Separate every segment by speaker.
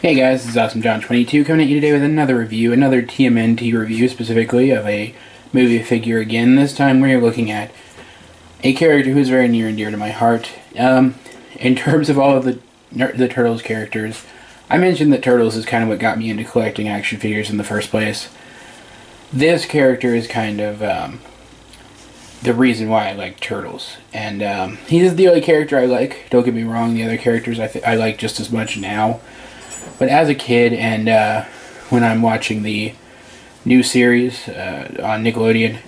Speaker 1: Hey guys, this is AwesomeJohn22 coming at you today with another review, another TMNT review specifically of a movie figure again. This time we're looking at a character who's very near and dear to my heart. In terms of all of the Turtles characters, I mentioned that Turtles is kind of what got me into collecting action figures in the first place. This character is kind of the reason why I like Turtles. And he's the only character I like. Don't get me wrong, the other characters I like just as much now. But as a kid, and when I'm watching the new series on Nickelodeon,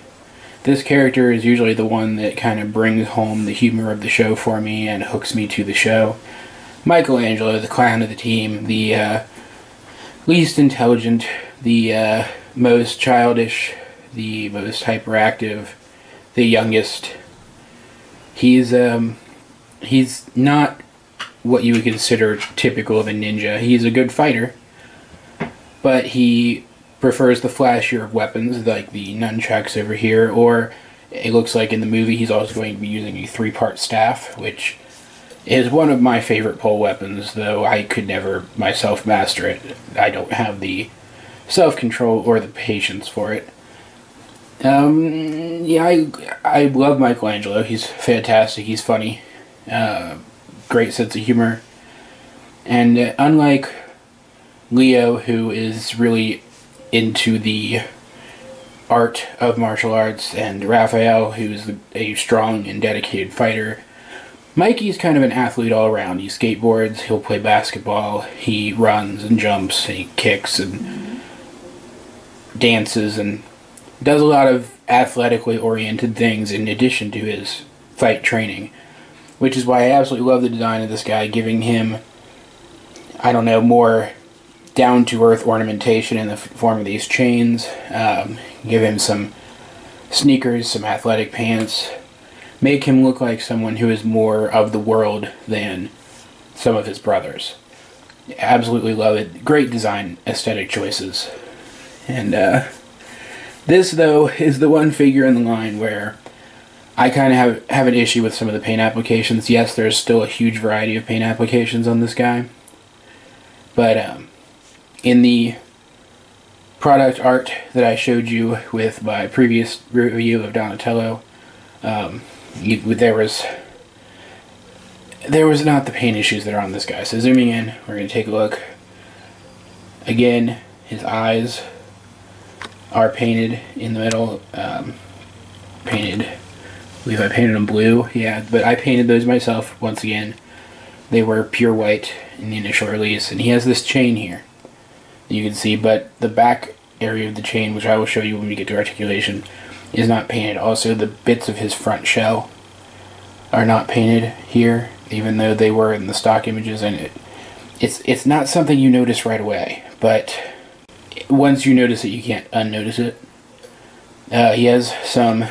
Speaker 1: this character is usually the one that kind of brings home the humor of the show for me and hooks me to the show. Michaelangelo, the clown of the team, the least intelligent, the most childish, the most hyperactive, the youngest. He's not what you would consider typical of a ninja. He's a good fighter, but he prefers the flashier of weapons, like the nunchucks over here, or it looks like in the movie he's also going to be using a 3-part staff, which is one of my favorite pole weapons, though I could never myself master it. I don't have the self-control or the patience for it. Yeah, I love Michaelangelo. He's fantastic. He's funny. Great sense of humor. And unlike Leo, who is really into the art of martial arts, and Raphael, who's a strong and dedicated fighter, Mikey's kind of an athlete all around. He skateboards, he'll play basketball, he runs and jumps, and he kicks and dances, and does a lot of athletically oriented things in addition to his fight training. Which is why I absolutely love the design of this guy, giving him, I don't know, more down-to-earth ornamentation in the form of these chains. Give him some sneakers, some athletic pants. Make him look like someone who is more of the world than some of his brothers. Absolutely love it. Great design, aesthetic choices. And this, though, is the one figure in the line where I kind of have an issue with some of the paint applications. Yes, there's still a huge variety of paint applications on this guy. But in the product art that I showed you with my previous review of Donatello, there was not the paint issues that are on this guy. So zooming in, we're going to take a look. Again, his eyes are painted in the middle. I believe I painted them blue, yeah, but I painted those myself, once again. They were pure white in the initial release, and he has this chain here that you can see, but the back area of the chain, which I will show you when we get to articulation, is not painted. Also, the bits of his front shell are not painted here, even though they were in the stock images, and it's not something you notice right away, but once you notice it, you can't unnotice it. He has some...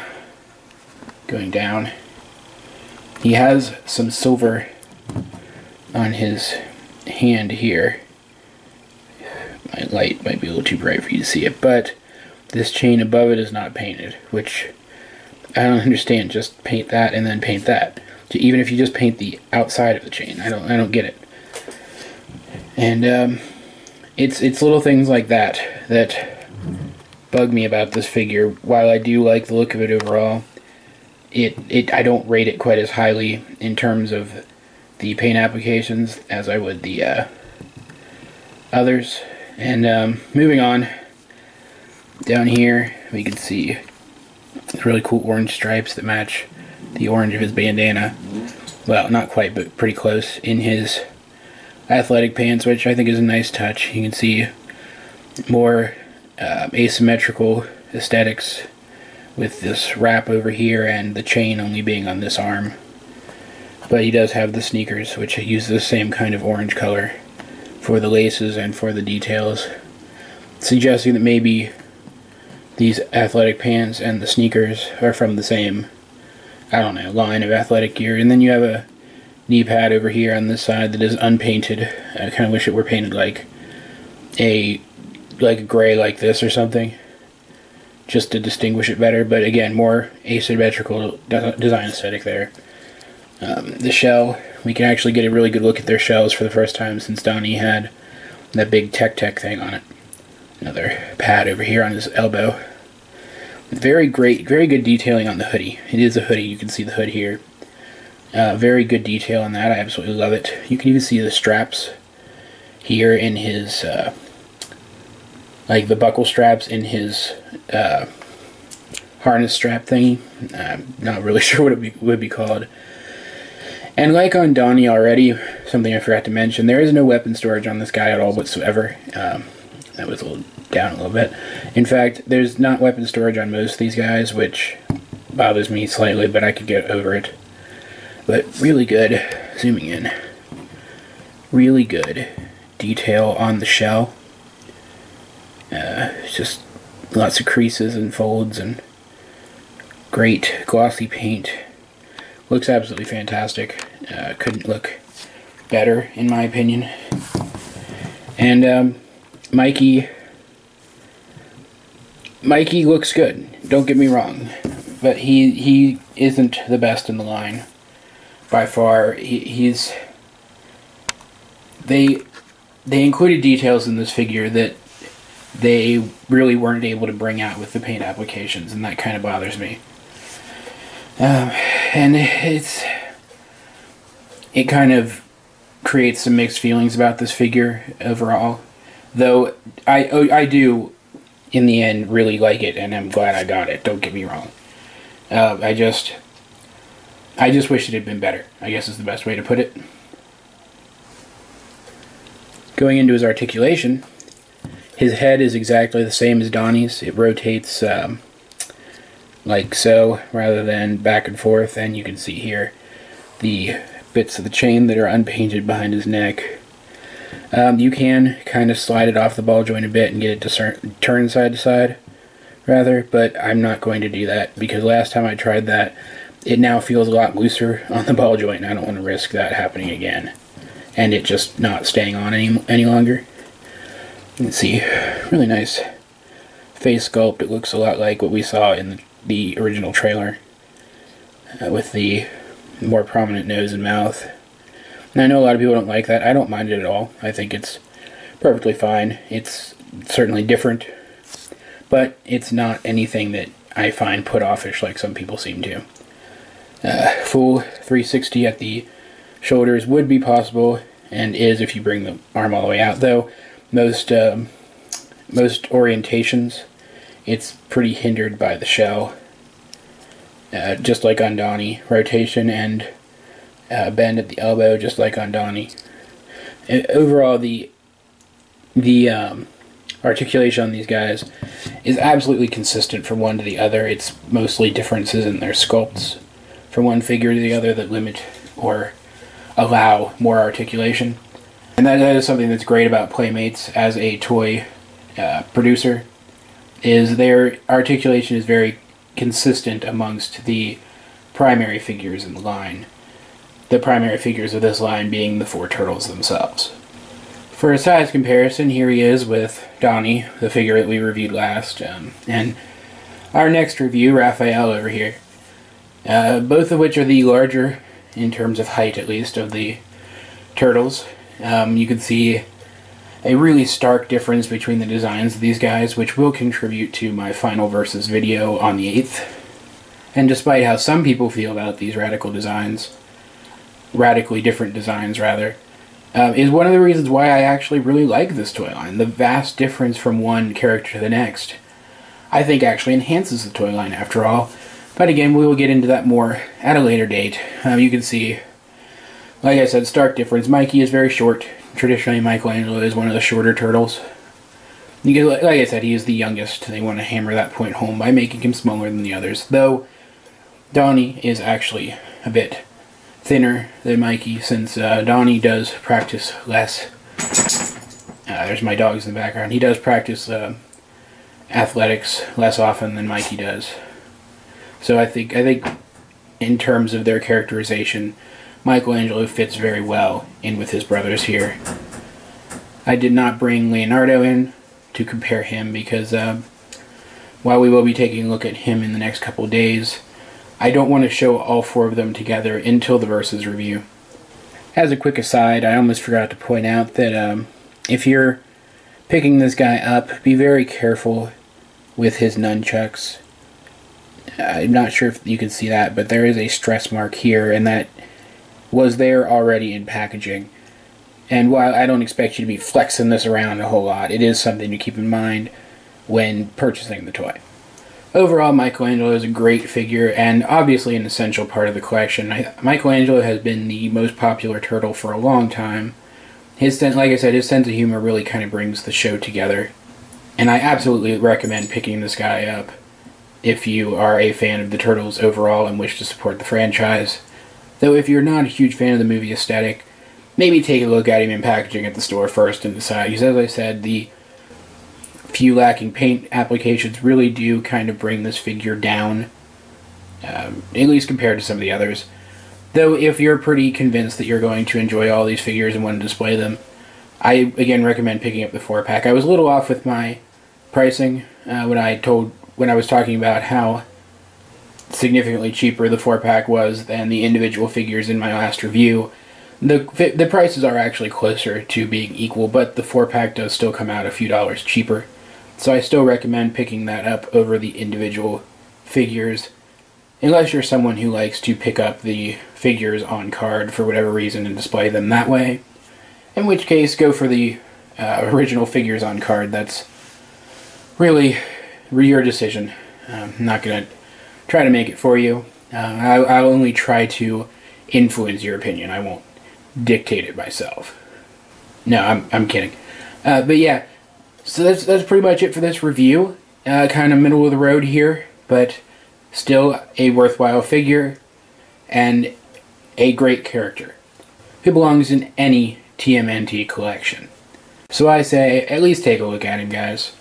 Speaker 1: Going down, he has some silver on his hand here. My light might be a little too bright for you to see it, but this chain above it is not painted, which I don't understand. Just paint that and then paint that. Even if you just paint the outside of the chain, I don't get it. And it's little things like that that bug me about this figure. While I do like the look of it overall, I don't rate it quite as highly in terms of the paint applications as I would the others. And moving on, down here we can see really cool orange stripes that match the orange of his bandana. Well, not quite, but pretty close in his athletic pants, which I think is a nice touch. You can see more asymmetrical aesthetics with this wrap over here and the chain only being on this arm. But he does have the sneakers, which use the same kind of orange color for the laces and for the details, suggesting that maybe these athletic pants and the sneakers are from the same, I don't know, line of athletic gear. And then you have a knee pad over here on this side that is unpainted. I kind of wish it were painted like a gray like this or something, just to distinguish it better, but again, more asymmetrical design aesthetic there. The shell, we can actually get a really good look at their shells for the first time since Donnie had that big tech thing on it. Another pad over here on his elbow. Very good detailing on the hoodie. It is a hoodie, you can see the hood here. Very good detail on that, I absolutely love it. You can even see the straps here in his, like the buckle straps in his harness strap thingy. I'm not really sure what it would be called. And like on Donnie already, something I forgot to mention, there is no weapon storage on this guy at all whatsoever. That was down a little bit. In fact, there's not weapon storage on most of these guys, which bothers me slightly, but I could get over it. But really good, zooming in, really good detail on the shell. Just lots of creases and folds and great glossy paint. Looks absolutely fantastic. Couldn't look better in my opinion. And Mikey looks good, don't get me wrong, but he isn't the best in the line by far. They included details in this figure that they really weren't able to bring out with the paint applications, and that kind of bothers me. And it kind of creates some mixed feelings about this figure overall. Though I do, in the end, really like it, and I'm glad I got it. Don't get me wrong. I just wish it had been better, I guess is the best way to put it. Going into his articulation, his head is exactly the same as Donnie's. It rotates like so, rather than back and forth, and you can see here the bits of the chain that are unpainted behind his neck. You can kind of slide it off the ball joint a bit and get it to turn side to side, rather, but I'm not going to do that because last time I tried that, it now feels a lot looser on the ball joint, and I don't want to risk that happening again, and it just not staying on any longer. You can see, really nice face sculpt. It looks a lot like what we saw in the original trailer, with the more prominent nose and mouth. And I know a lot of people don't like that. I don't mind it at all. I think it's perfectly fine. It's certainly different, but it's not anything that I find put-offish like some people seem to. Full 360 at the shoulders would be possible, and is if you bring the arm all the way out, though most orientations it's pretty hindered by the shell, just like on Donnie. Rotation and bend at the elbow, just like on Donnie. Overall, the articulation on these guys is absolutely consistent from one to the other. It's mostly differences in their sculpts from one figure to the other that limit or allow more articulation. And that is something that's great about Playmates as a toy producer, is their articulation is very consistent amongst the primary figures in the line. The primary figures of this line being the 4 turtles themselves. For a size comparison, here he is with Donnie, the figure that we reviewed last, and our next review, Raphael over here. Both of which are the larger, in terms of height at least, of the turtles. You can see a really stark difference between the designs of these guys, which will contribute to my final versus video on the 8th. And despite how some people feel about these radically different designs rather, is one of the reasons why I actually really like this toy line. The vast difference from one character to the next, I think actually enhances the toy line after all. But again, we will get into that more at a later date. You can see, like I said, stark difference. Mikey is very short. Traditionally, Michaelangelo is one of the shorter turtles. Like I said, he is the youngest. They want to hammer that point home by making him smaller than the others. Though, Donnie is actually a bit thinner than Mikey, since Donnie does practice less. There's my dogs in the background. He does practice athletics less often than Mikey does. So I think in terms of their characterization, Michaelangelo fits very well in with his brothers here. I did not bring Leonardo in to compare him because while we will be taking a look at him in the next couple of days, I don't want to show all 4 of them together until the Versus review. As a quick aside, I almost forgot to point out that if you're picking this guy up, be very careful with his nunchucks. I'm not sure if you can see that, but there is a stress mark here, and that was there already in packaging. And while I don't expect you to be flexing this around a whole lot, it is something to keep in mind when purchasing the toy. Overall, Michaelangelo is a great figure, and obviously an essential part of the collection. Michaelangelo has been the most popular turtle for a long time. Like I said, his sense of humor really kind of brings the show together. And I absolutely recommend picking this guy up if you are a fan of the Turtles overall and wish to support the franchise. Though if you're not a huge fan of the movie aesthetic, maybe take a look at him in packaging at the store first and decide. Because as I said, the few lacking paint applications really do kind of bring this figure down, at least compared to some of the others. Though if you're pretty convinced that you're going to enjoy all these figures and want to display them, I again recommend picking up the 4-pack. I was a little off with my pricing when I was talking about how significantly cheaper the 4-pack was than the individual figures in my last review. The prices are actually closer to being equal, but the 4-pack does still come out a few dollars cheaper. So I still recommend picking that up over the individual figures, unless you're someone who likes to pick up the figures on card for whatever reason and display them that way. In which case, go for the original figures on card. That's really your decision. I'm not going to try to make it for you. I'll only try to influence your opinion. I won't dictate it myself. No, I'm kidding. But yeah, so that's pretty much it for this review. Kind of middle of the road here, but still a worthwhile figure and a great character who belongs in any TMNT collection. So I say, at least take a look at him, guys.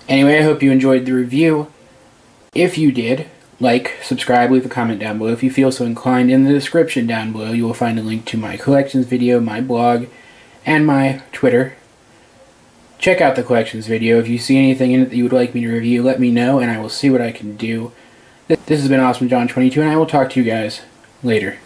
Speaker 1: Anyway, I hope you enjoyed the review. If you did, like, subscribe, leave a comment down below. If you feel so inclined, in the description down below, you will find a link to my collections video, my blog, and my Twitter. Check out the collections video. If you see anything in it that you would like me to review, let me know, and I will see what I can do. This has been Awesome John 22, and I will talk to you guys later.